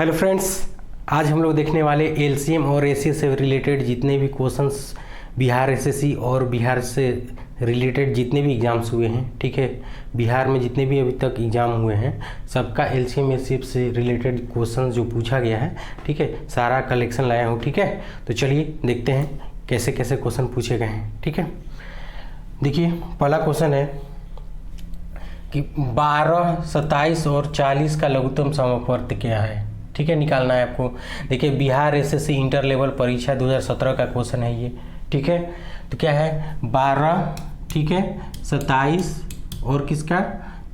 Hello friends, आज हम लोग देखने वाले एलसीएम और एसीएस से रिलेटेड जितने भी क्वेश्चंस बिहार एसएससी और बिहार से रिलेटेड जितने भी एग्ज़ाम्स हुए हैं, ठीक है। बिहार में जितने भी अभी तक एग्ज़ाम हुए हैं सबका एलसीएम एसीएस से रिलेटेड क्वेश्चंस जो पूछा गया है, ठीक है, सारा कलेक्शन लाया हूँ, ठीक है। तो चलिए देखते हैं कैसे कैसे क्वेश्चन पूछे गए हैं, ठीक है। देखिए पहला क्वेश्चन है कि 12, 27 और 40 का लघुत्तम समवर्त क्या है, ठीक है, निकालना है आपको। देखिए बिहार एसएससी इंटर लेवल परीक्षा 2017 का क्वेश्चन है ये, ठीक है। तो क्या है 12, ठीक है, 27 और किसका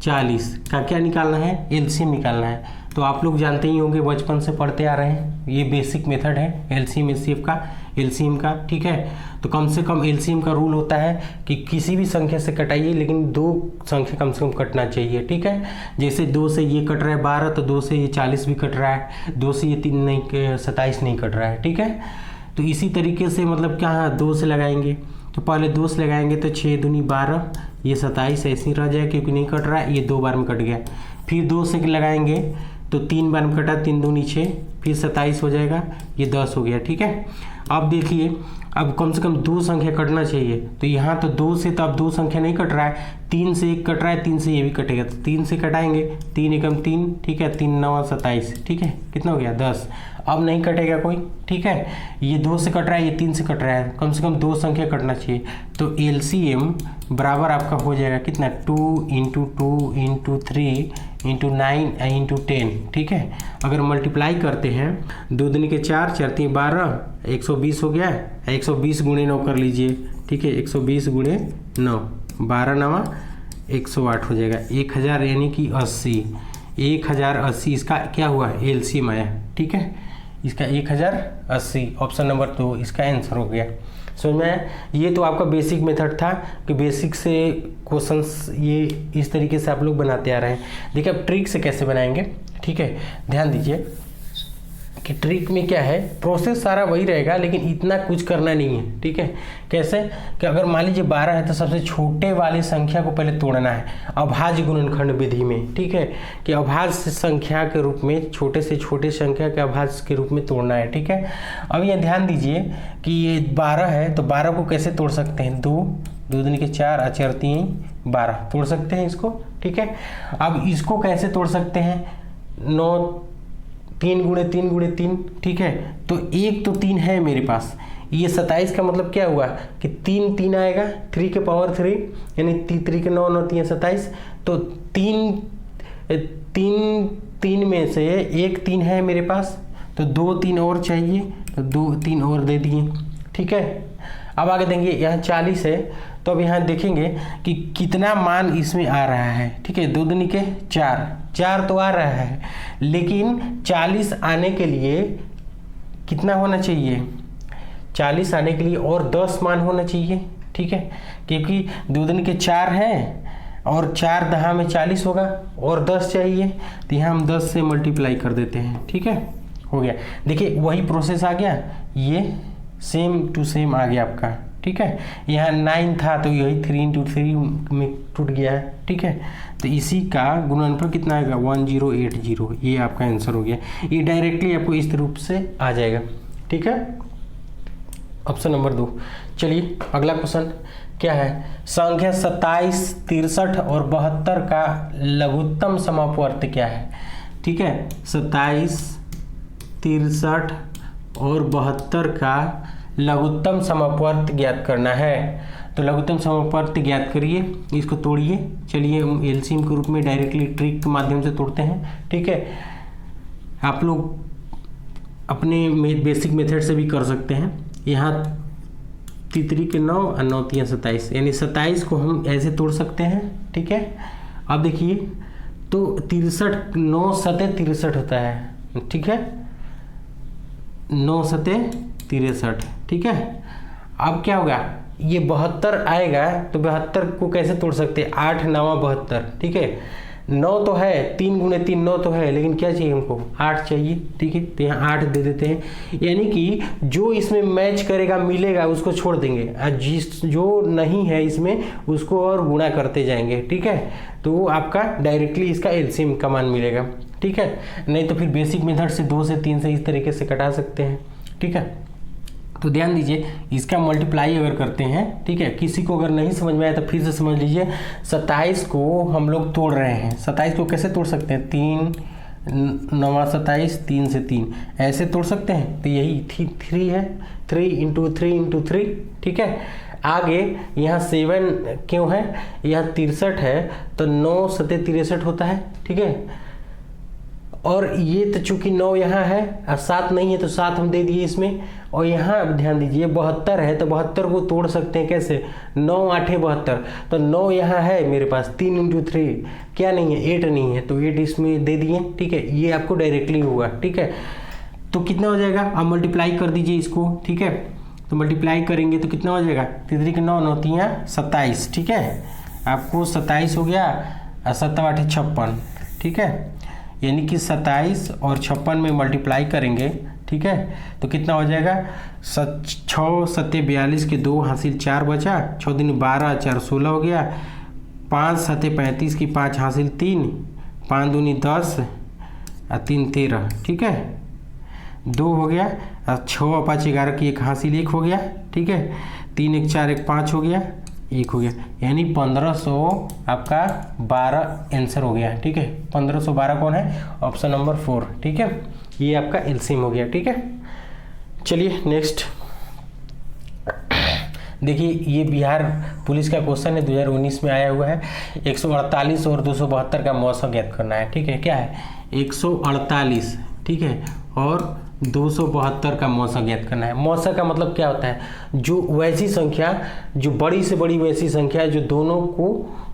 40 का क्या निकालना है, एलसीएम निकालना है। तो आप लोग जानते ही होंगे, बचपन से पढ़ते आ रहे हैं, ये बेसिक मेथड है एलसीएम एचसीएफ का, एलसीएम का, ठीक है। तो कम से कम एलसीएम का रूल होता है कि किसी भी संख्या से कटाइए लेकिन दो संख्या कम से कम कटना चाहिए, ठीक है। जैसे 2 से ये कट रहा है 12, तो 2 से ये 40 भी कट रहा है, 2 से ये 3 नहीं 27 नहीं कट रहा है, ठीक है। तो इसी तरीके से मतलब क्या 2 से लगाएंगे, तो पहले 2 से लगाएंगे तो 6 दूनी 12, ये 27 ऐसे ही रह जाए क्योंकि नहीं कट रहा है, ये 2 बार में कट गया। फिर 2 से लगाएंगे तो 3 बार में कटा, 3 दूनी 6, फिर 27 हो जाएगा, ये 10 हो गया, ठीक है। अब देखिए अब कम से कम 2 संख्या कटना चाहिए, तो यहाँ तो 2 से तो अब 2 संख्या नहीं कट रहा है, 3 से 1 कट रहा है, 3 से ये भी कटेगा, तो 3 से कटाएंगे, 3 एकम 3, ठीक है, 3 9 27, ठीक है, कितना हो गया 10। अब नहीं कटेगा कोई, ठीक है, ये 2 से कट रहा है, ये 3 से कट रहा है, कम से कम 2 संख्या कटना चाहिए। तो एलसीएम बराबर आपका हो जाएगा कितना 2 × 2 × 3 × 9 × 10, ठीक है। अगर मल्टीप्लाई करते हैं 2 दूनी के 4, 4 3 12, 120 हो गया, 120 गुणे 9 कर लीजिए, ठीक है, 120 गुणे 9, 12 9 108 हो जाएगा, 1000 यानी कि 80, 1080 इसका क्या हुआ एलसीएम आया, ठीक है, इसका 1080, ऑप्शन नंबर 2 इसका आंसर हो गया। समझ में आया। ये तो आपका बेसिक मेथड था कि बेसिक से क्वेश्चंस ये इस तरीके से आप लोग बनाते आ रहे हैं। देखिए अब ट्रिक से कैसे बनाएंगे, ठीक है, ध्यान दीजिए कि ट्रिक में क्या है, प्रोसेस सारा वही रहेगा लेकिन इतना कुछ करना नहीं है, ठीक है। कैसे कि अगर मान लीजिए 12 है तो सबसे छोटे वाली संख्या को पहले तोड़ना है अभाज्य गुणनखंड विधि में, ठीक है, कि अभाज्य संख्या के रूप में छोटे से छोटे संख्या के अभाज्य के रूप में तोड़ना है, ठीक है। अब ये ध्यान दीजिए कि ये 12 है तो 12 को कैसे तोड़ सकते हैं, 2 दूनी के 4 4 3 12 तोड़ सकते हैं इसको, ठीक है। अब इसको कैसे तोड़ सकते हैं, 9 3 गुणे 3 गुणे 3, ठीक है। तो एक तो 3 है मेरे पास, ये 27 का मतलब क्या हुआ कि 3 3 आएगा, 3 के पावर 3 यानी 3 के 9 9 3 27, तो 3 में से एक 3 है मेरे पास, तो 2 3 और चाहिए, तो 2 3 और दे दिए, ठीक है। अब आगे देंगे, यहाँ 40 है तो अब यहाँ देखेंगे कि कितना मान इसमें आ रहा है, ठीक है, 2 दूनी के 4 तो आ रहा है, लेकिन 40 आने के लिए कितना होना चाहिए, 40 आने के लिए और 10 मान होना चाहिए, ठीक है, क्योंकि 2 दूनी के 4 है और 4 दहा में 40 होगा और 10 चाहिए, तो यहाँ हम 10 से मल्टीप्लाई कर देते हैं, ठीक है, हो गया। देखिए वही प्रोसेस आ गया, ये सेम टू सेम आ गया आपका, ठीक है। यहाँ 9 था तो यही 3 × 3 में टूट गया है, ठीक है। तो इसी का गुणनफल कितना आएगा 1080, ये आपका आंसर हो गया। ये डायरेक्टली आपको इस रूप से आ जाएगा, ठीक है, ऑप्शन नंबर 2। चलिए अगला क्वेश्चन क्या है, संख्या 27, 63 और 72 का लघुत्तम समापवर्त क्या है, ठीक है। 27, 63 और 72 का लघुत्तम समापवर्त ज्ञात करना है। तो लघुत्तम समापवर्त ज्ञात करिए, इसको तोड़िए। चलिए एलसीएम के रूप में डायरेक्टली ट्रिक के माध्यम से तोड़ते हैं, ठीक है। आप लोग अपने बेसिक मेथड से भी कर सकते हैं। यहाँ 3 के 9 और 9 3 27, यानी 27 को हम ऐसे तोड़ सकते हैं, ठीक है। अब देखिए तो 63 9 सते 63 होता है, ठीक है, 9 सते 63, ठीक है। अब क्या होगा, ये 72 आएगा तो 72 को कैसे तोड़ सकते हैं, 8 9 72, ठीक है। 9 तो है, 3 गुणे 3 9 तो है, लेकिन क्या चाहिए हमको 8 चाहिए, ठीक है। तो यहाँ 8 दे देते हैं, यानी कि जो इसमें मैच करेगा मिलेगा उसको छोड़ देंगे, और जिस जो नहीं है इसमें उसको और गुणा करते जाएंगे, ठीक है। तो आपका डायरेक्टली इसका एलसीएम का मान मिलेगा। ठीक है, नहीं तो फिर बेसिक मेथड से 2 से 3 से इस तरीके से कटा सकते हैं। ठीक है, तो ध्यान दीजिए, इसका मल्टीप्लाई अगर करते हैं, ठीक है, किसी को अगर नहीं समझ में आया तो फिर से समझ लीजिए। 27 को हम लोग तोड़ रहे हैं, 27 को कैसे तोड़ सकते हैं, 3 9 27, 3 से 3 ऐसे तोड़ सकते हैं। तो यही 3 है, 3 इंटू 3, ठीक है। आगे यहाँ 7 क्यों है, यहाँ 63 है, तो 9 7 63 होता है, ठीक है। और ये तो चूंकि 9 यहाँ है और 7 नहीं है तो 7 हम दे दिए इसमें। और यहाँ ध्यान दीजिए 72 है, तो 72 को तोड़ सकते हैं कैसे, 9 8 72, तो 9 यहाँ है मेरे पास, 3 इंटू 3 क्या नहीं है, 8 नहीं है, तो 8 इसमें दे दिए, ठीक है। ये आपको डायरेक्टली होगा, ठीक है। तो कितना हो जाएगा, आप मल्टीप्लाई कर दीजिए इसको, ठीक है। तो मल्टीप्लाई करेंगे तो कितना हो जाएगा, 3 के 9 9 3 27, ठीक है। आपको 27 हो गया और 7 8 56, ठीक है। यानी कि 27 और 56 में मल्टीप्लाई करेंगे, ठीक है, तो कितना हो जाएगा, 6 7 42 के 2 हासिल 4 बचा, 6 दूनी 12 4 16 हो गया, 5 7 35 की 5 हासिल 3, 5 दूनी 10 और 3 13, ठीक है, 2 हो गया, और 6 5 11 की 1 हासिल 1 हो गया, ठीक है, 3 1 4 1 5 हो गया, 1 हो गया, यानी 1500 आपका 12 आंसर हो गया, ठीक है। 1512 कौन है, ऑप्शन नंबर 4, ठीक है। ये आपका एलसीएम हो गया, ठीक है। चलिए नेक्स्ट देखिए, ये बिहार पुलिस का क्वेश्चन है, 2019 में आया हुआ है। 148 और 272 का मौसा ज्ञात करना है, ठीक है। क्या है, 148, ठीक है, और 272 का मौसा ज्ञात करना है। मौसा का मतलब क्या होता है, जो वैसी संख्या, जो बड़ी से बड़ी वैसी संख्या है जो दोनों को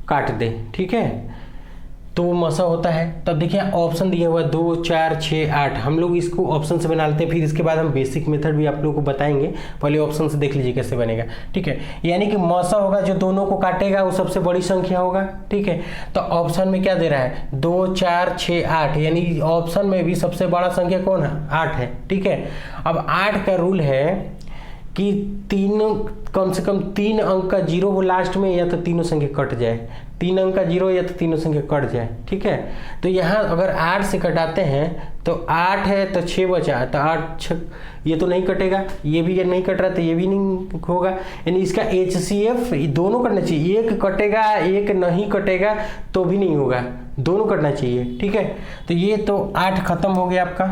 काट दे, ठीक है, तो वो मौसा होता है। तब देखिए ऑप्शन दिया हुआ 2 4 6 8, हम लोग इसको ऑप्शन से बना लेते हैं, फिर इसके बाद हम बेसिक मेथड भी आप लोगों को बताएंगे। पहले ऑप्शन से देख लीजिए कैसे बनेगा, ठीक है। यानी कि मौसा होगा जो दोनों को काटेगा, वो सबसे बड़ी संख्या होगा, ठीक है। तो ऑप्शन में क्या दे रहा है, 2 4 6 8, यानी ऑप्शन में भी सबसे बड़ा संख्या कौन है, 8 है, ठीक है। अब 8 का रूल है कि तीनों, कम से कम 3 अंक का 0 हो लास्ट में, या तो तीनों संख्या कट जाए, 3 अंक का 0 या तो तीनों संख्या कट जाए, ठीक है। तो यहाँ अगर 8 से कटाते हैं तो 8 है तो 6 बचा, तो 8 6, ये तो नहीं कटेगा, ये भी नहीं कट रहा तो ये भी नहीं होगा, यानी इसका HCF दोनों कटना चाहिए, एक कटेगा एक नहीं कटेगा तो भी नहीं होगा, दोनों कटना चाहिए, ठीक है। तो ये तो 8 खत्म हो गया आपका,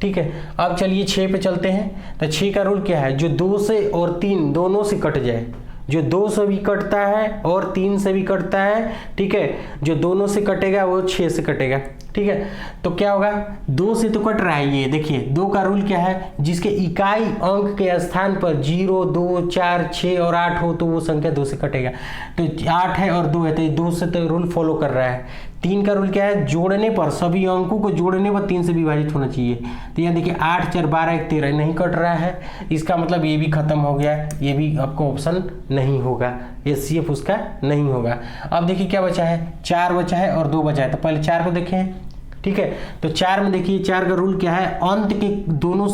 ठीक है। अब चलिए 6 पे चलते हैं। तो 6 का रूल क्या है, जो 2 से और 3 दोनों से कट जाए, जो 2 से भी कटता है और 3 से भी कटता है, ठीक है, जो दोनों से कटेगा वो 6 से कटेगा, ठीक है। तो क्या होगा, 2 से तो कट रहा है, ये देखिए 2 का रूल क्या है, जिसके इकाई अंक के स्थान पर 0 2 4 6 और 8 हो तो वो संख्या 2 से कटेगा। तो 8 है और 2 है, तो 2 से तो रूल फॉलो कर रहा है। 3 का रूल क्या है, जोड़ने पर, सभी अंकों को जोड़ने पर 3 से विभाजित होना चाहिए। तो यहाँ देखिए 8 4 12 1 13 नहीं कट रहा है, इसका मतलब ये भी खत्म हो गया, ये भी आपको ऑप्शन नहीं होगा, HCF उसका नहीं होगा। अब देखिए क्या बचा है, 4 बचा है और 2 बचा है। तो पहले 4 को देखें, ठीक है। तो 4 में देखिए 4 का रूल क्या है, अंत के दोनों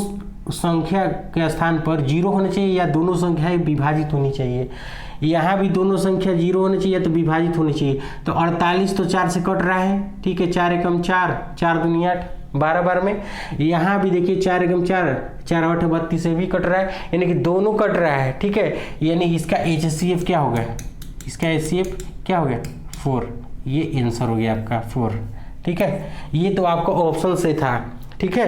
संख्या के स्थान पर 0 होना चाहिए या दोनों संख्याएं विभाजित होनी चाहिए। यहाँ भी दोनों संख्या 0 होनी चाहिए तो विभाजित होनी चाहिए। तो 48 तो 4 से कट रहा है, ठीक है, 4 एकम 4 4 दूनी 8 12 बार में। यहाँ भी देखिए 4 एकम 4 4 8 32 से भी कट रहा है, यानी कि दोनों कट रहा है, ठीक है। यानी इसका HCF क्या हो गया, इसका HCF क्या हो गया, 4, ये आंसर हो गया आपका 4, ठीक है। ये तो आपको ऑप्शन से था, ठीक है,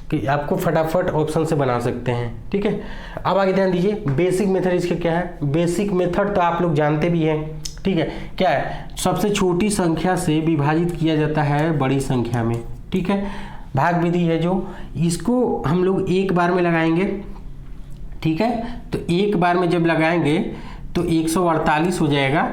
कि आपको फटाफट ऑप्शन से बना सकते हैं, ठीक है। अब आगे ध्यान दीजिए, बेसिक मेथड इसका क्या है। बेसिक मेथड तो आप लोग जानते भी हैं, ठीक है। क्या है, सबसे छोटी संख्या से विभाजित किया जाता है बड़ी संख्या में, ठीक है। भाग विधि है जो, इसको हम लोग एक बार में लगाएंगे, ठीक है। तो एक बार में जब लगाएंगे तो 148 हो जाएगा।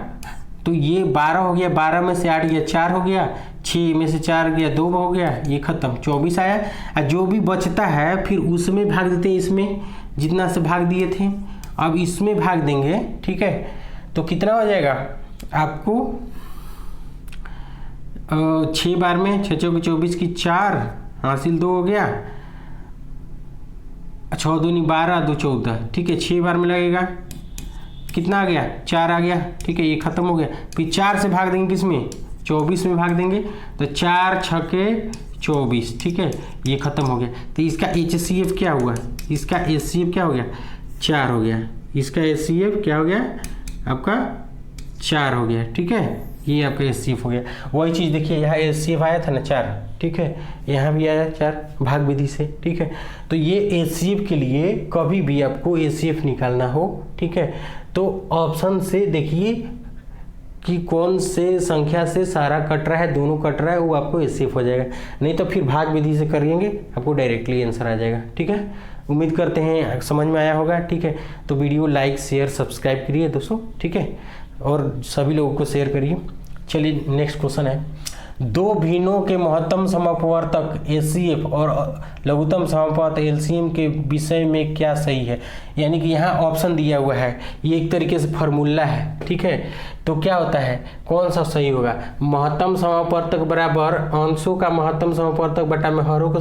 तो ये 12 हो गया, 12 में से 8 गया 4 हो गया, 6 में से 4 गया 2 हो गया, ये खत्म, 24 आया। और जो भी बचता है फिर उसमें भाग देते हैं, इसमें जितना से भाग दिए थे अब इसमें भाग देंगे, ठीक है। तो कितना हो जाएगा आपको, 6 बार में 6 चौके 24 की 4 हासिल 2 हो गया, 6 दूनी 12 2 14, ठीक है। 6 बार में लगेगा, कितना आ गया, 4 आ गया, ठीक है, ये खत्म हो गया। फिर 4 से भाग देंगे किसमें, 24 में भाग देंगे। तो 4 छके 24, ठीक है, ये खत्म हो गया। तो इसका HCF क्या हुआ, इसका HCF क्या हो गया, 4 हो गया। इसका HCF क्या हो गया आपका, 4 हो गया, ठीक है, ये आपका HCF हो गया। वही चीज़ देखिए यहाँ HCF आया था ना 4, ठीक है, यहाँ भी आया 4 भाग विधि से, ठीक है। तो ये HCF के लिए कभी भी आपको HCF निकालना हो, ठीक है, तो ऑप्शन से देखिए कि कौन से संख्या से सारा कट रहा है, दोनों कट रहा है, वो आपको HCF हो जाएगा। नहीं तो फिर भाग विधि से करेंगे, आपको डायरेक्टली आंसर आ जाएगा, ठीक है। उम्मीद करते हैं समझ में आया होगा, ठीक है। तो वीडियो लाइक शेयर सब्सक्राइब करिए दोस्तों, ठीक है, और सभी लोगों को शेयर करिए। चलिए नेक्स्ट क्वेश्चन है, दो भिन्नों के महत्तम समापवर्तक HCF और लघुत्तम समापवर्तक LCM के विषय में क्या सही है। यानी कि यहाँ ऑप्शन दिया हुआ है, ये एक तरीके से फार्मूला है, ठीक है। तो क्या होता है, कौन सा सही होगा, महत्तम समापवर्तक बराबर अंशों का महत्तम समापवर्तक बटा में हरों का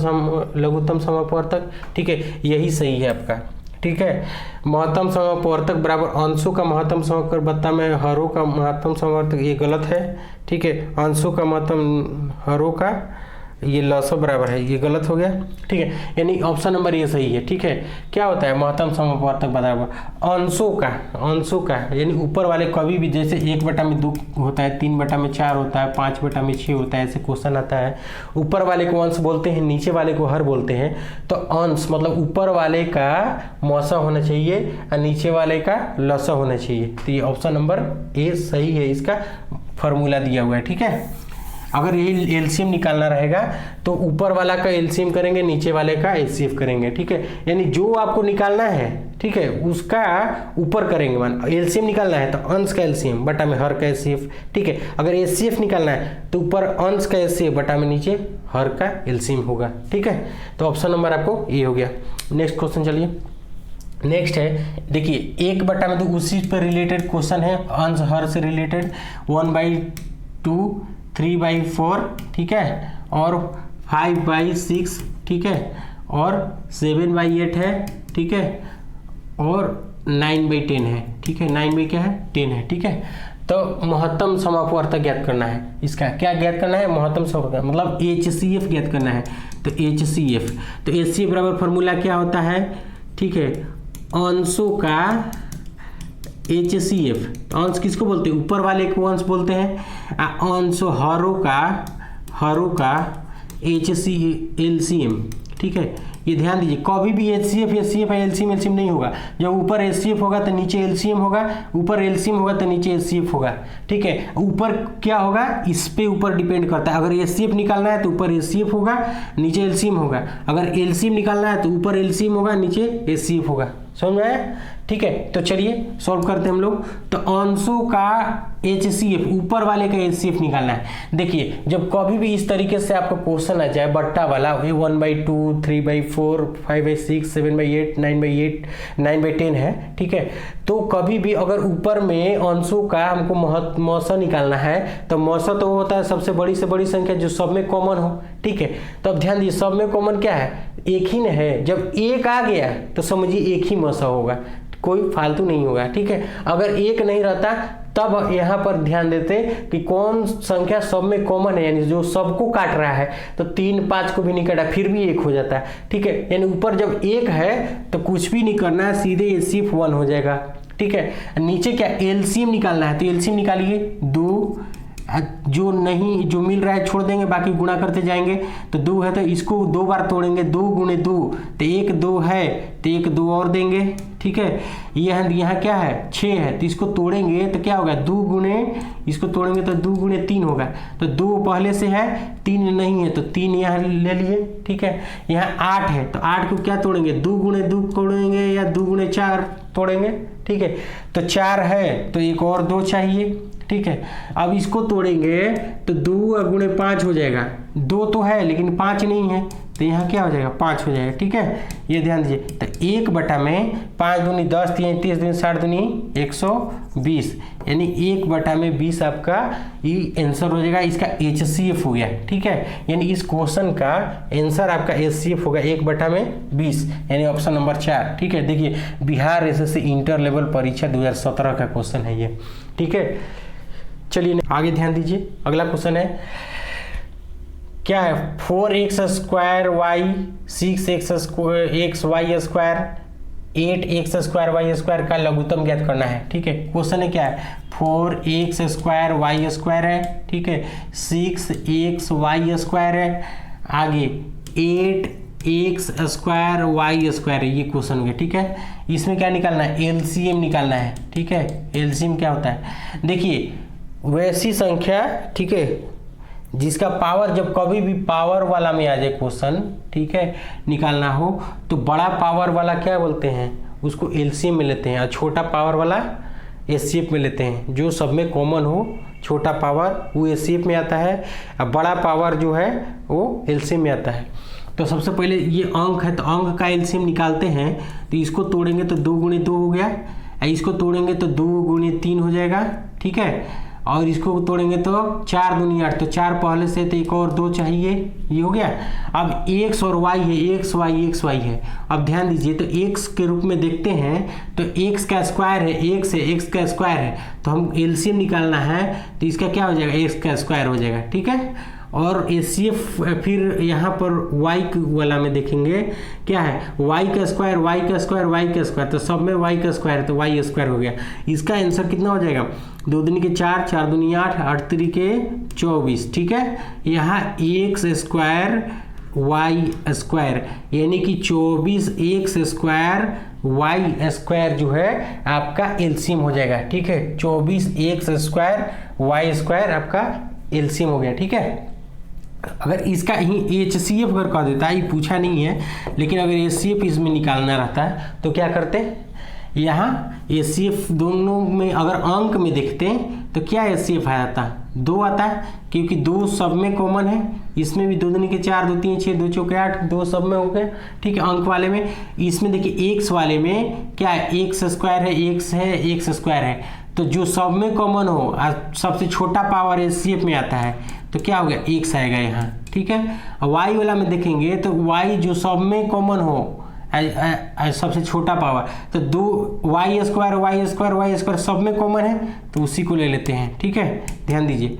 लघुत्तम समापवर्तक, ठीक है, यही सही है आपका, ठीक है। महत्तम समापवर्तक बराबर अंशों का महत्तम समापवर्तक बता में हरों का महत्तम समापवर्तक, ये गलत है, ठीक है। अंशों का महत्तम हरों का ये लसो बराबर है, ये गलत हो गया, ठीक है। यानी ऑप्शन नंबर ये सही है, ठीक है। क्या होता है महत्तम समापवर्तक बराबर अंशों का यानी ऊपर वाले कभी भी, जैसे 1/2 होता है, 3/4 होता है, 5/6 होता है, ऐसे क्वेश्चन आता है। ऊपर वाले को अंश बोलते हैं, नीचे वाले को हर बोलते हैं। तो अंश मतलब ऊपर वाले का मौसा होना चाहिए और नीचे वाले का लसा होना चाहिए। तो ये ऑप्शन नंबर ए सही है, इसका फॉर्मूला दिया हुआ है, ठीक है। अगर यही एलसीएम निकालना रहेगा तो ऊपर वाला का एलसीएम करेंगे, नीचे वाले का एचसीएफ करेंगे, ठीक है। यानी जो आपको निकालना है, ठीक है, उसका ऊपर करेंगे। मान एलसीएम निकालना है तो अंश का एलसीएम बटा में हर का एचसीएफ, ठीक है। अगर एचसीएफ निकालना है तो ऊपर अंश का एचसीएफ बटा में नीचे हर का एलसीएम होगा, ठीक है। तो ऑप्शन नंबर आपको ए हो गया। नेक्स्ट क्वेश्चन चलिए, नेक्स्ट है, देखिए 1/2 उसी पर रिलेटेड क्वेश्चन है, अंश हर से रिलेटेड, 1/2, 3/4, ठीक है, और 5/6, ठीक है, और 7/8 है, ठीक है, और 9/10 है, ठीक है। 9 क्या है, 10 है, ठीक है। तो महत्तम समापवर्तक ज्ञात करना है, इसका क्या ज्ञात करना है, महत्तम समापवर्तक मतलब HCF ज्ञात करना है। तो HCF, तो HCF बराबर फॉर्मूला क्या होता है, ठीक है, अंशों का HCF, अंश किसको बोलते हैं, ऊपर वाले को अंश बोलते हैं, अंश हरों का LCM, ठीक है। ये ध्यान दीजिए, कभी भी HCF LCM नहीं होगा। जब ऊपर HCF होगा तो नीचे LCM होगा, ऊपर LCM होगा तो नीचे HCF होगा, ठीक है। ऊपर क्या होगा, इस पे ऊपर डिपेंड करता है। अगर HCF निकालना है तो ऊपर HCF होगा, नीचे LCM होगा। अगर LCM निकालना है तो ऊपर LCM होगा, नीचे HCF होगा। समझ में आया, ठीक है। तो चलिए सॉल्व करते हैं हम लोग। तो अंशों का HCF, ऊपर वाले का HCF निकालना है। देखिए जब कभी भी इस तरीके से आपका क्वेश्चन आ जाए बट्टा वाला, 1/2, 3/4, 5/6, 7/8, 9/10 है, ठीक है। तो कभी भी अगर ऊपर में अंशों का हमको मौसा निकालना है तो मौसा तो होता है सबसे बड़ी से बड़ी संख्या जो सब में कॉमन हो, ठीक है। तो अब ध्यान दीजिए, सब में कॉमन क्या है, एक ही न है। जब एक आ गया तो समझिए एक ही मौसा होगा, कोई फालतू नहीं होगा, ठीक है। अगर एक नहीं रहता तब यहाँ पर ध्यान देते कि कौन संख्या सब में कॉमन है, यानी जो सबको काट रहा है। तो 3, 5 को भी नहीं काटा फिर भी एक हो जाता है, ठीक है। यानी ऊपर जब एक है तो कुछ भी नहीं करना है, सीधे HCF 1 हो जाएगा, ठीक है। नीचे क्या LCM निकालना है, तो LCM निकालिए, 2 जो मिल रहा है छोड़ देंगे, बाकी गुणा करते जाएंगे। तो 2 है तो इसको 2 बार तोड़ेंगे, 2 × 2 तो 1 2 है तो 1 2 और देंगे, ठीक है। यहाँ क्या है, 6 है तो इसको तोड़ेंगे तो क्या होगा, 2 गुणे इसको तोड़ेंगे तो 2 × 3 होगा। तो 2 पहले से है, 3 नहीं है तो 3 यहाँ ले लिए, ठीक है। यहाँ 8 है तो 8 को क्या तोड़ेंगे, 2 × 2 तोड़ेंगे या 2 × 4 तोड़ेंगे, ठीक है। तो 4 है तो एक और 2 चाहिए, ठीक है। अब इसको तोड़ेंगे तो 2 × 5 हो जाएगा, 2 तो है लेकिन 5 नहीं है तो यहाँ क्या हो जाएगा, 5 हो जाएगा, ठीक है। ये ध्यान दीजिए, तो 1/में 5 दूनी 10, 3 30 दूनी 60 दूनी 120, यानी 1/20 आपका ये आंसर हो जाएगा। इसका HCF हो गया, ठीक है। यानी इस क्वेश्चन का आंसर आपका HCF होगा 1/20, यानी ऑप्शन नंबर 4, ठीक है। देखिए बिहार SSC इंटर लेवल परीक्षा 2017 का क्वेश्चन है ये, ठीक है। चलिए आगे ध्यान दीजिए, अगला क्वेश्चन है क्या है 4x square y 6x y square 8x square y square का लघुत्तम ज्ञात करना है। ठीक है, क्वेश्चन है क्या है 4x स्क्वायर वाई स्क्वायर है, ठीक है, 6x वाई स्क्वायर है, आगे 8x स्क्वायर वाई स्क्वायर है, ये क्वेश्चन हो गया। ठीक है, इसमें क्या निकालना है, एलसीएम निकालना है। ठीक है, एलसीएम क्या होता है, देखिए वैसी संख्या, ठीक है, जिसका पावर जब कभी भी पावर वाला में आ जाए क्वेश्चन, ठीक है, निकालना हो तो बड़ा पावर वाला क्या बोलते हैं, उसको एलसीएम में लेते हैं, और छोटा पावर वाला एचसीएफ में लेते हैं। जो सब में कॉमन हो, छोटा पावर वो एचसीएफ में आता है, और बड़ा पावर जो है वो एलसीएम में आता है। तो सबसे पहले ये अंक है, तो अंक का एलसीएम निकालते हैं, तो इसको तोड़ेंगे तो 2 गुणे 2 हो गया, इसको तोड़ेंगे तो 2 गुणे 3 हो जाएगा। ठीक है, और इसको तोड़ेंगे तो 4 दूनी 8, तो 4 पहले से, तो एक और 2 चाहिए, ये हो गया। अब x और y है, x y है। अब ध्यान दीजिए, तो x के रूप में देखते हैं तो x का स्क्वायर है, x है, x का स्क्वायर है, तो हम एलसीएम निकालना है, तो इसका क्या हो जाएगा, x का स्क्वायर हो जाएगा। ठीक है, और एचसीएफ फिर यहाँ पर y वाला में देखेंगे क्या है, y का स्क्वायर, y का स्क्वायर, y का स्क्वायर, तो सब में y का स्क्वायर है, तो y स्क्वायर हो गया। इसका आंसर कितना हो जाएगा, 2 दूनी के 4, 4 दूनी 8, 8 3 के 24। ठीक है, यहाँ x स्क्वायर y स्क्वायर यानी कि 24 x स्क्वायर y स्क्वायर जो है आपका एलसीएम हो जाएगा। ठीक है, 24 x स्क्वायर y स्क्वायर आपका एलसीएम हो गया। ठीक है, अगर इसका ही एचसीएफ अगर कह देता है, ये पूछा नहीं है, लेकिन अगर एचसीएफ इसमें निकालना रहता है तो क्या करते हैं, यहाँ एचसीएफ दोनों में अगर अंक में देखते हैं तो क्या एचसीएफ आ जाता है, 2 आता है, क्योंकि 2 सब में कॉमन है, इसमें भी 2 दूनी के 4, 2 3 6, 2 चौके 8, 2 सब में हो गया। ठीक है, अंक वाले में, इसमें देखिए एक्स वाले में क्या है, एक्स स्क्वायर है, एक्स है, एक्स स्क्वायर है, तो जो सब में कॉमन हो, सबसे छोटा पावर एचसीएफ में आता है, तो क्या हो गया, एक्स आएगा यहाँ। ठीक है, वाई वाला में देखेंगे तो वाई जो सब में कॉमन हो, सबसे छोटा पावर, तो 2 y square y square y square सब में कॉमन है, तो उसी को ले लेते हैं। ठीक है, ध्यान दीजिए,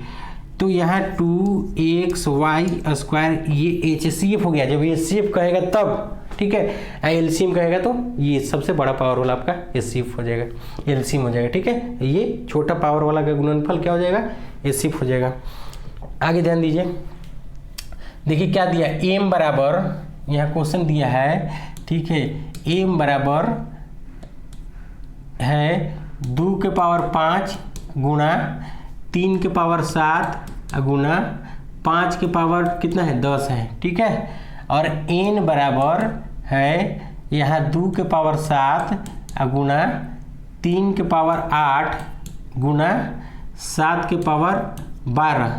तो यहाँ 2x वाई स्क्वायर ये एचसीएफ हो गया, जब एचसीएफ कहेगा तब। ठीक है, एलसीएम कहेगा तो ये सबसे बड़ा पावर वाला आपका एचसीएफ हो जाएगा, एलसीएम हो जाएगा। ठीक है, ये छोटा पावर वाला का गुणनफल क्या हो जाएगा, एचसीएफ हो जाएगा। आगे ध्यान दीजिए, देखिए क्या दिया, m बराबर, यहाँ क्वेश्चन दिया है, ठीक है, m बराबर है 2 के पावर 5 गुणा 3 के पावर 7 गुणा 5 के पावर कितना है, 10 है। ठीक है, और n बराबर है यहाँ 2 के पावर 7 गुणा 3 के पावर 8 गुणा 7 के पावर 12।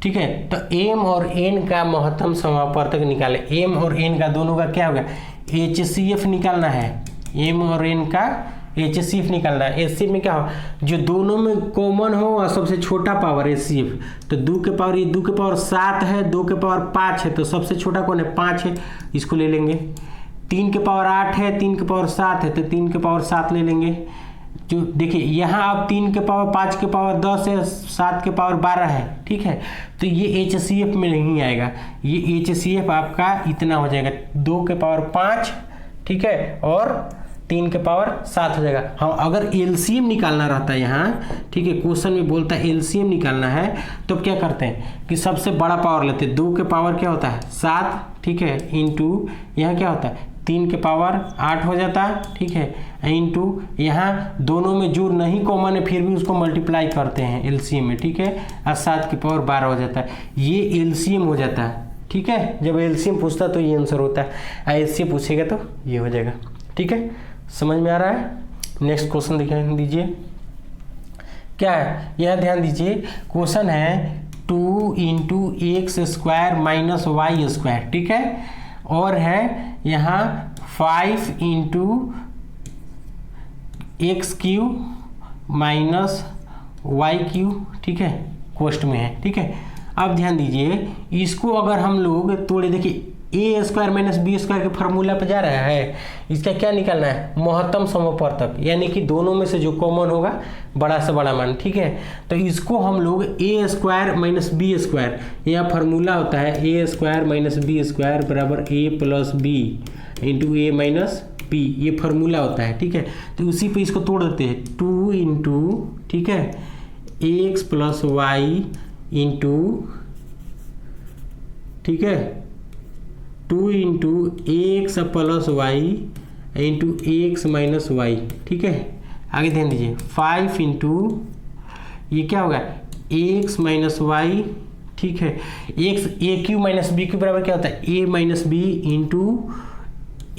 ठीक है, तो m और n का महत्तम समापवर्तक निकाले, m और n का दोनों का क्या होगा, एचसीएफ निकालना है, m और n का एचसीएफ निकालना है। एचसीएफ में क्या हो, जो दोनों में कॉमन हो और सबसे छोटा पावर एचसीएफ, तो 2 के पावर, ये 2 के पावर 7 है, 2 के पावर 5 है, तो सबसे छोटा कौन है, 5 है, इसको ले लेंगे। 3 के पावर 8 है, 3 के पावर 7 है, तो 3 के पावर 7 ले लेंगे। जो देखिए यहाँ अब 3 के पावर 5 के पावर 10 है, 7 के पावर 12 है। ठीक है, तो ये एचसीएफ में नहीं आएगा, ये एचसीएफ आपका इतना हो जाएगा, 2 के पावर 5, ठीक है, और 3 के पावर 7 हो जाएगा। हाँ, अगर एलसीएम निकालना रहता है यहाँ, ठीक है, क्वेश्चन में बोलता है एलसीएम निकालना है, तो क्या करते हैं कि सबसे बड़ा पावर लेते हैं, 2 के पावर क्या होता है 7, ठीक है, इंटू यहाँ क्या होता है 3 के पावर 8 हो जाता है। ठीक है, इंटू यहाँ दोनों में जोड़ नहीं कॉमन है, फिर भी उसको मल्टीप्लाई करते हैं एलसीएम में। ठीक है, और 7 के पावर 12 हो जाता है, ये एलसीएम हो जाता है। ठीक है, जब एलसीएम पूछता है तो ये आंसर होता है, एलसीएम पूछेगा तो ये हो जाएगा। ठीक है, समझ में आ रहा है। नेक्स्ट क्वेश्चन दिखाई दीजिए, क्या है, यहाँ ध्यान दीजिए, क्वेश्चन है 2 into x square minus y square. ठीक है, और है यहाँ 5 into x cube minus y cube. ठीक है, कोष्ट में है। ठीक है, अब ध्यान दीजिए, इसको अगर हम लोग तोड़े, देखिए ए स्क्वायर माइनस बी स्क्वायर के फार्मूला पे जा रहा है। इसका क्या निकालना है, महत्तम समवर्तक, यानी कि दोनों में से जो कॉमन होगा बड़ा से बड़ा मान, ठीक है। तो इसको हम लोग ए स्क्वायर माइनस बी स्क्वायर, यह फार्मूला होता है ए स्क्वायर माइनस बी स्क्वायर बराबर ए प्लस बी इंटू ए माइनस पी, ये फार्मूला होता है, ठीक है। तो उसी पे इसको तोड़ देते हैं, 2 इंटू, ठीक है, एक्स प्लस वाई इंटू, ठीक है, 2 into x plus y into x minus y, ठीक है। आगे ध्यान दीजिए, 5 इंटू ये क्या होगा, एक्स माइनस वाई, ठीक है, x a cube minus b cube बराबर क्या होता है, a minus b into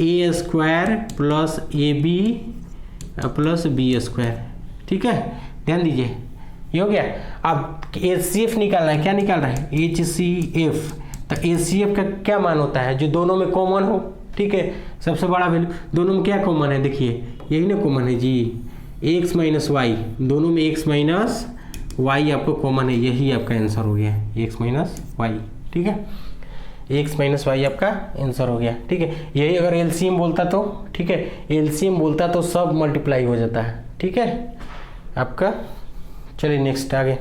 a square plus a b plus b square, ठीक है। ध्यान दीजिए, ये हो गया। अब HCF निकालना है, क्या निकाल रहा है, HCF। तो HCF का क्या मान होता है, जो दोनों में कॉमन हो, ठीक है, सबसे बड़ा वैल्यू। दोनों में क्या कॉमन है, देखिए यही ना कॉमन है जी, एक्स माइनस वाई, दोनों में एक्स माइनस वाई आपको कॉमन है, यही आपका आंसर हो गया, एक्स माइनस वाई, ठीक है, एक्स माइनस वाई आपका आंसर हो गया, ठीक है। यही अगर एलसीएम बोलता तो, ठीक है, एलसीएम बोलता तो सब मल्टीप्लाई हो जाता है, ठीक है आपका। चलिए नेक्स्ट आगे,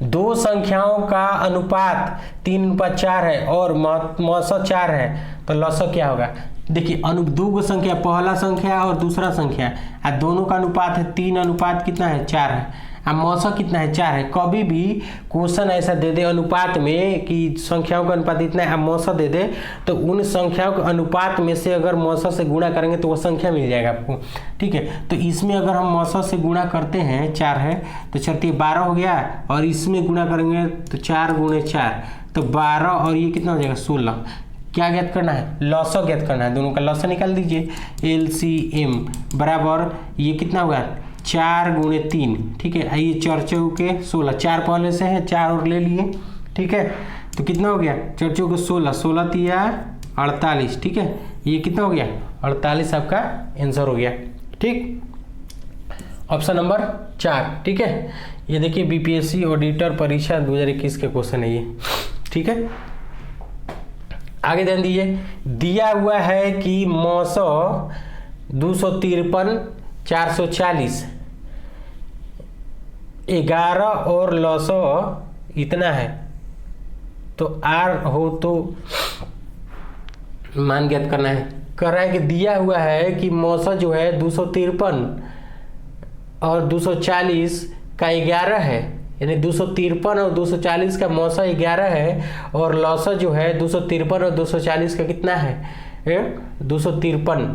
दो संख्याओं का अनुपात 3:4 है और मौसा 4 है, तो लौसा क्या होगा। देखिए दो संख्या, पहला संख्या और दूसरा संख्या, दोनों का अनुपात है 3, अनुपात कितना है 4 है, अब मौसा कितना है 4 है। कभी भी क्वेश्चन ऐसा दे दे अनुपात में कि संख्याओं का अनुपात इतना है, अब मौसा दे दे, तो उन संख्याओं के अनुपात में से अगर मौसा से गुणा करेंगे तो वह संख्या मिल जाएगा आपको, ठीक है। तो इसमें अगर हम मौसा से गुणा करते हैं, 4 है तो चलते 12 हो गया, और इसमें गुणा करेंगे तो 4 गुणे 4 तो 12, और ये कितना हो जाएगा 16। क्या ज्ञात करना है, लौसा ज्ञात करना है, दोनों का लौसा निकाल दीजिए। LCM बराबर ये कितना हुआ 4 गुणे 3, ठीक है, आइए 4 चौके 16, 4 पहले से है, 4 और ले लिए, ठीक है, तो कितना हो गया 4 चौके 16, 16 तिया 48, ठीक है, ये कितना हो गया 48 आपका आंसर हो गया, ठीक। ऑप्शन नंबर 4, ठीक है। ये देखिए BPSC ऑडिटर परीक्षा 2021 के क्वेश्चन है ये, ठीक है। आगे ध्यान दीजिए, दिया हुआ है कि मौसो 253 440 11 और लौसो इतना है, तो आर हो तो मान ज्ञात करना है। कह रहा है कि दिया हुआ है कि मौसा जो है 253 और 240 का 11 है, यानी 253 और 240 का मौसा 11 है, और लौसा जो है 253 और 240 का कितना है 253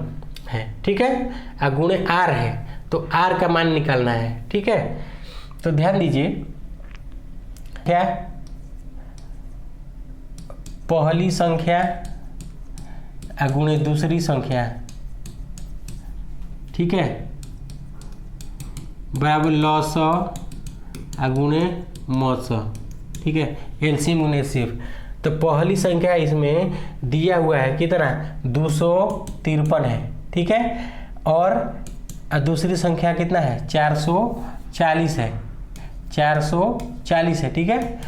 है, ठीक है, गुणे आर है, तो आर का मान निकालना है, ठीक है। तो ध्यान दीजिए, क्या पहली संख्या गुणे दूसरी संख्या, ठीक है, बराबर लौसा गुणे मौसा, ठीक है, एलसीएम गुणे एचसीएफ। तो पहली संख्या इसमें दिया हुआ है कितना 253 है, ठीक है, और दूसरी संख्या कितना है 440 है, 440 है, ठीक है।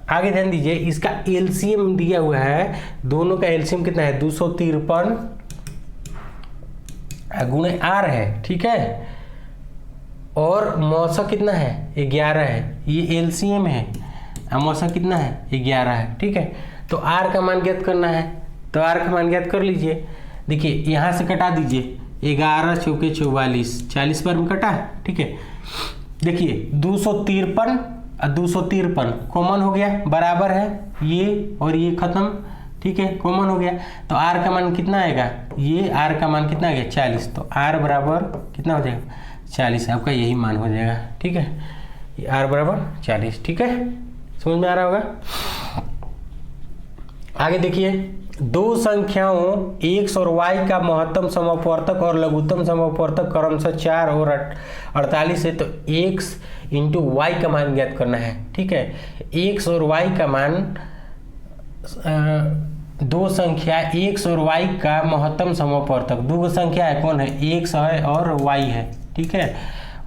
आगे ध्यान दीजिए, इसका एलसीएम दिया हुआ है, दोनों का एलसीएम कितना है 253 गुणे आर है, ठीक है, और मौसा कितना है 11 है, ये एलसीएम है, मौसा कितना है 11 है, ठीक है। तो आर का मान ज्ञात करना है, तो आर का मान ज्ञात कर लीजिए। देखिए यहाँ से कटा दीजिए, 11 चौके 44, 40 बार में कटा, ठीक है। देखिए 253 और 253 कॉमन हो गया, बराबर है ये और ये खत्म, ठीक है, कॉमन हो गया, तो आर का मान कितना आएगा, ये आर का मान कितना आ गया 40, तो आर बराबर कितना हो जाएगा 40, आपका यही मान हो जाएगा, ठीक है, ये आर बराबर 40, ठीक है, समझ में आ रहा होगा। आगे देखिए, दो संख्याओं x और y का महत्तम समवर्तक और लघुत्तम समवर्तक क्रमशः 4 और 48 है, तो x इंटू वाई का मान ज्ञात करना है, ठीक है। x और y का मान, दो संख्या x और y का महत्तम समवर्तक, दो संख्या है, कौन है x है और y है, ठीक है,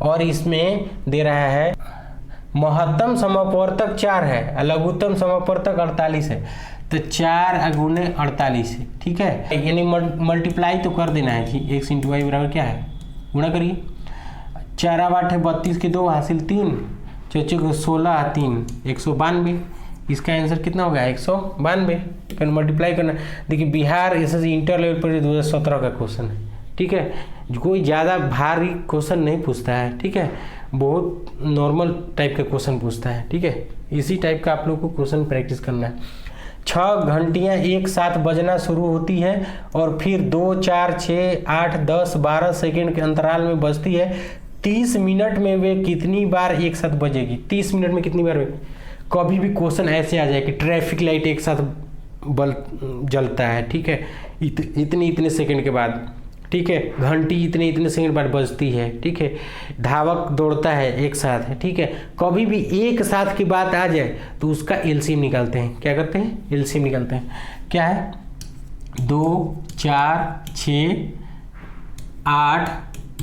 और इसमें दे रहा है महत्तम समवर्तक 4 है, लघुत्तम समवर्तक 48 है। तो 4 गुणे 48, ठीक है, यानी मल्टीप्लाई तो कर देना है जी। x इंटू वाई बराबर क्या है, गुणा करिए। 4 8 है 32 के 2 हासिल 3, 4 16 3 192। इसका आंसर कितना होगा 192। फिर मल्टीप्लाई करना। देखिए बिहार एसएससी इंटर लेवल पर 2017 का क्वेश्चन है, ठीक है, कोई ज़्यादा भारी क्वेश्चन नहीं पूछता है, ठीक है, बहुत नॉर्मल टाइप का क्वेश्चन पूछता है, ठीक है। इसी टाइप का आप लोग को क्वेश्चन प्रैक्टिस करना है। 6 घंटियाँ एक साथ बजना शुरू होती है और फिर 2 4 6 8 10 12 सेकेंड के अंतराल में बजती है। 30 मिनट में वे कितनी बार एक साथ बजेगी? 30 मिनट में कितनी बार? कभी भी क्वेश्चन ऐसे आ जाए कि ट्रैफिक लाइट एक साथ जलता है, ठीक है, इतने इतने सेकंड के बाद, ठीक है, घंटी इतने इतने सेकंड बाद बजती है, ठीक है, धावक दौड़ता है एक साथ है, ठीक है। कभी भी एक साथ की बात आ जाए तो उसका एलसीएम निकालते हैं। क्या करते हैं? एलसीएम निकालते हैं। क्या है? 2 4 6 8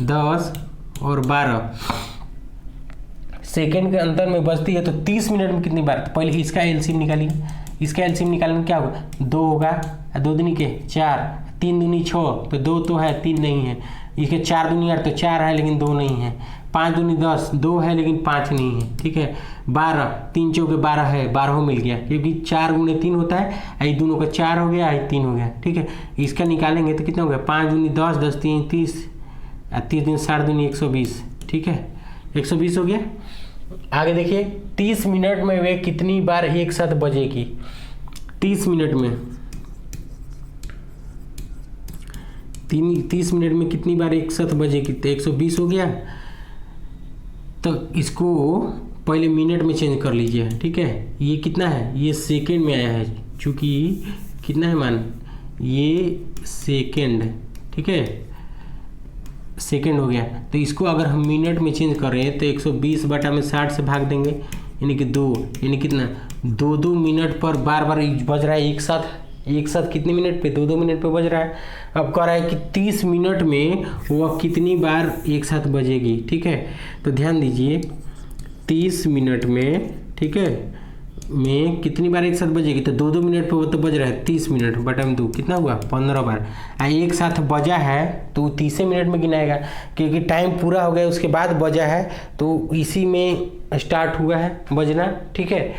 10 और 12 सेकेंड के अंतर में बजती है, तो 30 मिनट में कितनी बार? तो पहले इसका एलसीएम निकालिए। इसका एलसीएम निकालने में क्या होगा? 2 होगा, 2 दूनी के 4, 3 दूनी 6, तो 2 तो है 3 नहीं है। इसके 4 दूनी 8, तो 4 है लेकिन 2 नहीं है। 5 दूनी 10, 2 है लेकिन 5 नहीं है, ठीक है। 12, 3 चौके 12 है, 12 मिल गया, क्योंकि 4 गुणे 3 होता है। ये दोनों का 4 हो गया, ये 3 हो गया, ठीक है। इसका निकालेंगे तो कितना हो गया? 5 दूनी 10, 10 3 30, 30 दूनी 60 दूनी 120, ठीक है, 120 हो गया। आगे देखिए, 30 मिनट में वे कितनी बार एक साथ बजेगी? 30 मिनट में 30 मिनट में कितनी बार एक साथ बजेगी? तो 120 हो गया। तो इसको पहले मिनट में चेंज कर लीजिए, ठीक है। ये कितना है? ये सेकेंड में आया है, चूँकि कितना है मान, ये सेकेंड, ठीक है, सेकेंड हो गया। तो इसको अगर हम मिनट में चेंज करें तो 120 बटा में 60 से भाग देंगे, यानी कि 2, यानी कितना? 2 मिनट पर बार बार बज रहा है एक साथ कितने मिनट पे? 2 मिनट पे बज रहा है। अब कह रहा है कि 30 मिनट में वह कितनी बार एक साथ बजेगी, ठीक है। तो ध्यान दीजिए, 30 मिनट में, ठीक है, में कितनी बार एक साथ बजेगी? तो 2 मिनट पे वो तो बज रहा है 30 मिनट बटा में 2 कितना हुआ? 15 बार। एक साथ बजा है तो 30 मिनट में गिनाएगा, क्योंकि टाइम पूरा हो गया उसके बाद बजा है, तो इसी में स्टार्ट हुआ है बजना, ठीक है।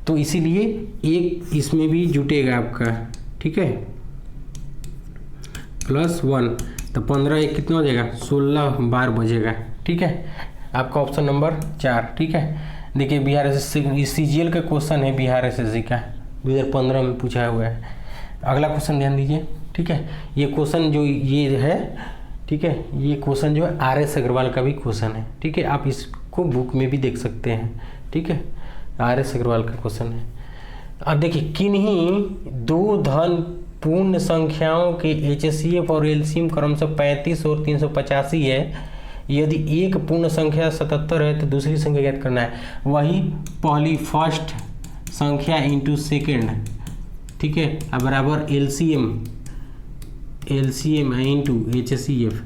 तो इसीलिए एक इसमें भी जुटेगा आपका, ठीक है, +1, तो 15 एक कितना हो जाएगा? 16 बार बजेगा, ठीक है। आपका ऑप्शन नंबर 4, ठीक है। देखिए बिहार एसएससी सीजीएल का क्वेश्चन है, बिहार एसएससी का 2015 में पूछा हुआ है। अगला क्वेश्चन ध्यान दीजिए, ठीक है। ये क्वेश्चन जो ये है, ठीक है, ये क्वेश्चन जो है आर.एस. अग्रवाल का भी क्वेश्चन है, ठीक है। आप इसको बुक में भी देख सकते हैं, ठीक है, आर.एस. अग्रवाल का क्वेश्चन है। अब देखिए, किन्हीं 2 धन पूर्ण संख्याओं के एचसीएफ और एलसीएम क्रमशः 35 और 385 है। यदि एक पूर्ण संख्या 77 है तो दूसरी संख्या ज्ञात करना है। वही पहली फर्स्ट संख्या इंटू सेकेंड, ठीक है, अब बराबर एलसीएम इंटू एचसीएफ,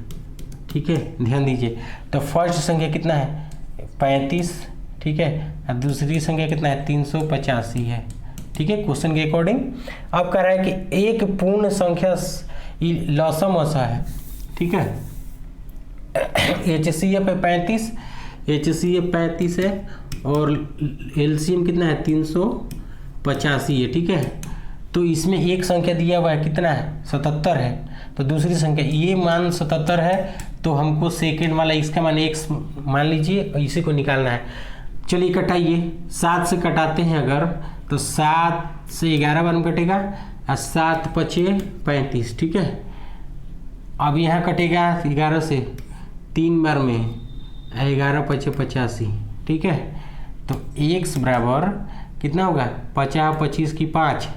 ठीक है। ध्यान दीजिए, तो फर्स्ट संख्या कितना है? 35, ठीक है, और दूसरी संख्या कितना है? 385 है, ठीक है, क्वेश्चन के अकॉर्डिंग। अब कह रहा है कि एक पूर्ण संख्या लसम असा है, ठीक है। एचसीएफ है 35, एचसीएफ 35 है और एलसीएम कितना है? 385 है, ठीक है। तो इसमें एक संख्या दिया हुआ है, कितना है? 77 है। तो दूसरी संख्या, ये मान 77 है, तो हमको सेकेंड वाला इसका मान x मान लीजिए, इसी को निकालना है। चलिए कटाइए, 7 से कटाते हैं अगर, तो 7 से 11 बार में कटेगा और 7 पचे 35, ठीक है। अब यहाँ कटेगा 11 से 3 बार में, 11 पचे 85, ठीक है। तो x बराबर कितना होगा? 50 25 की 5,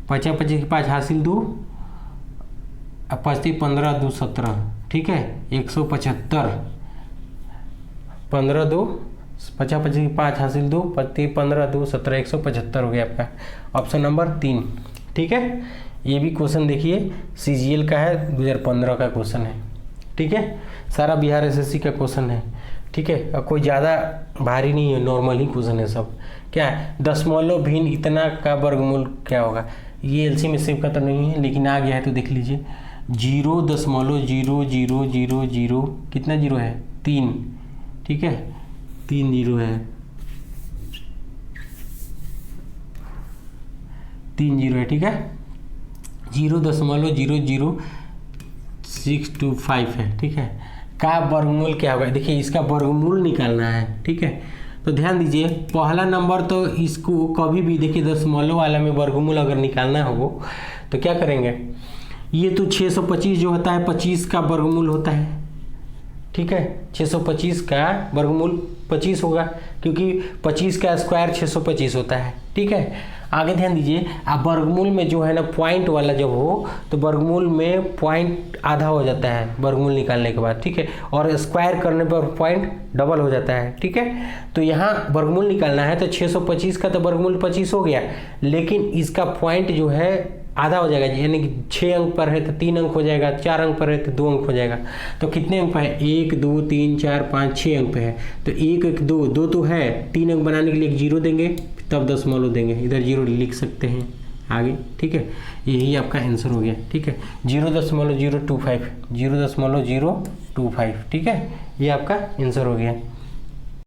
50 25 की 5 हासिल 2, 5 15 2 17, ठीक है, 175, 15 2 50 25 की 5 हासिल 2, 15 2 17, 175 हो गया आपका ऑप्शन नंबर 3, ठीक है। ये भी क्वेश्चन देखिए सीजीएल का है, 2015 का क्वेश्चन है, ठीक है। सारा बिहार एसएससी का क्वेश्चन है, ठीक है। और कोई ज़्यादा भारी नहीं है, नॉर्मल ही क्वेश्चन है सब। क्या है? दशमलव भिन्न इतना का वर्गमूल क्या होगा? ये एलसीएम इससे का तो नहीं है लेकिन आ गया है, तो देख लीजिए 0.0000 कितना जीरो है 3, ठीक है 3 जीरो है, 3 जीरो है, ठीक है 0.00625 है, ठीक है। का वर्गमूल क्या होगा, देखिए इसका वर्गमूल निकालना है, ठीक है। तो ध्यान दीजिए पहला नंबर तो इसको कभी भी देखिए दशमलव वाला में वर्गमूल अगर निकालना हो तो क्या करेंगे, ये तो 625 जो होता है 25 का वर्गमूल होता है, ठीक है 625 का वर्गमूल 25 होगा क्योंकि 25 का स्क्वायर 625 होता है, ठीक है। आगे ध्यान दीजिए आप वर्गमूल में जो है ना पॉइंट वाला जब हो तो वर्गमूल में पॉइंट आधा हो जाता है वर्गमूल निकालने के बाद, ठीक है, और स्क्वायर करने पर पॉइंट डबल हो जाता है, ठीक है। तो यहाँ वर्गमूल निकालना है तो 625 का तो वर्गमूल 25 हो गया, लेकिन इसका पॉइंट जो है आधा हो जाएगा, यानी कि 6 अंक पर है तो 3 अंक हो जाएगा, 4 अंक पर है तो 2 अंक हो जाएगा। तो कितने अंक पर है 1 2 3 4 5 6 अंक पे है, तो 1 1 2 2 तो है, 3 अंक बनाने के लिए एक जीरो देंगे तब दशमलव देंगे, इधर जीरो लिख सकते हैं आगे, ठीक है। यही आपका आंसर हो गया, ठीक है 0.025 0.025, ठीक है ये आपका आंसर हो गया।